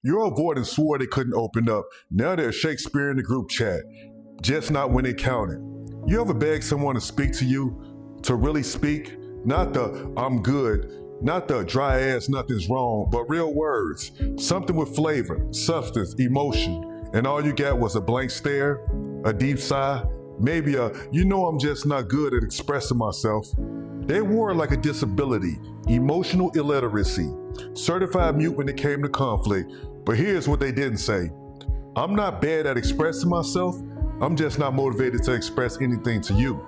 Your avoidant swore they couldn't open up. Now they're Shakespeare in the group chat, just not when it counted. You ever beg someone to speak to you, to really speak? Not the I'm good, not the dry ass nothing's wrong, but real words. Something with flavor, substance, emotion. And all you got was a blank stare, a deep sigh, maybe a I'm just not good at expressing myself. They wore it like a disability, emotional illiteracy, certified mute when it came to conflict. But here's what they didn't say. I'm not bad at expressing myself. I'm just not motivated to express anything to you.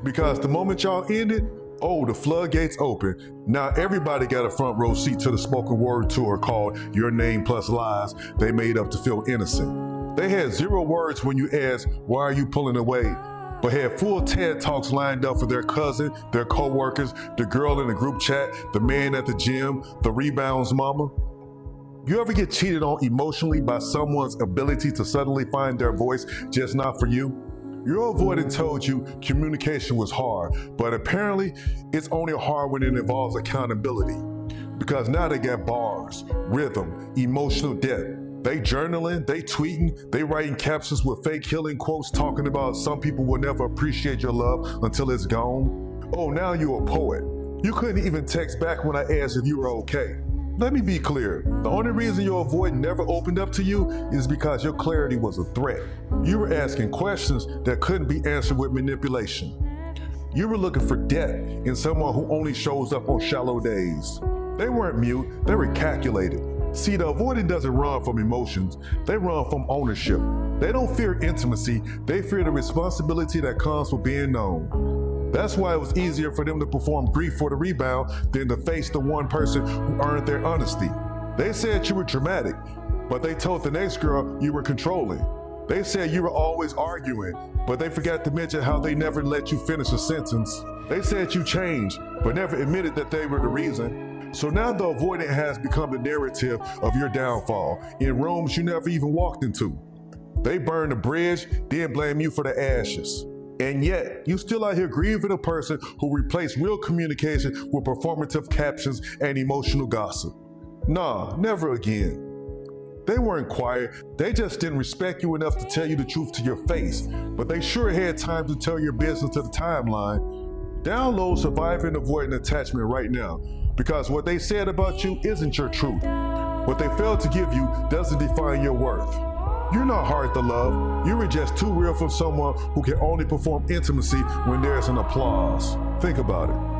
Because the moment y'all ended, the floodgates open. Now everybody got a front row seat to the spoken word tour called Your Name Plus Lies they made up to feel innocent. They had 0 words when you asked, why are you pulling away? But had full TED Talks lined up for their cousin, their co-workers, the girl in the group chat, the man at the gym, the rebounds mama. You ever get cheated on emotionally by someone's ability to suddenly find their voice just not for you? Your avoidant told you communication was hard, but apparently it's only hard when it involves accountability. Because now they got bars, rhythm, emotional depth. They journaling, they tweeting, they writing captions with fake healing quotes talking about some people will never appreciate your love until it's gone. Oh, now you're a poet. You couldn't even text back when I asked if you were okay. Let me be clear. The only reason your avoidant never opened up to you is because your clarity was a threat. You were asking questions that couldn't be answered with manipulation. You were looking for depth in someone who only shows up on shallow days. They weren't mute, they were calculated. See, the avoidant doesn't run from emotions, they run from ownership. They don't fear intimacy, they fear the responsibility that comes with being known. That's why it was easier for them to perform grief for the rebound than to face the one person who earned their honesty. They said you were dramatic, but they told the next girl you were controlling. They said you were always arguing, but they forgot to mention how they never let you finish a sentence. They said you changed, but never admitted that they were the reason. So now the avoidant has become the narrative of your downfall in rooms you never even walked into. They burn the bridge, then blame you for the ashes. And yet, you still out here grieving a person who replaced real communication with performative captions and emotional gossip. Nah, never again. They weren't quiet, they just didn't respect you enough to tell you the truth to your face, but they sure had time to tell your business to the timeline. Download Surviving Avoidant Attachment right now, because what they said about you isn't your truth. What they failed to give you doesn't define your worth. You're not hard to love. You were just too real for someone who can only perform intimacy when there's an applause. Think about it.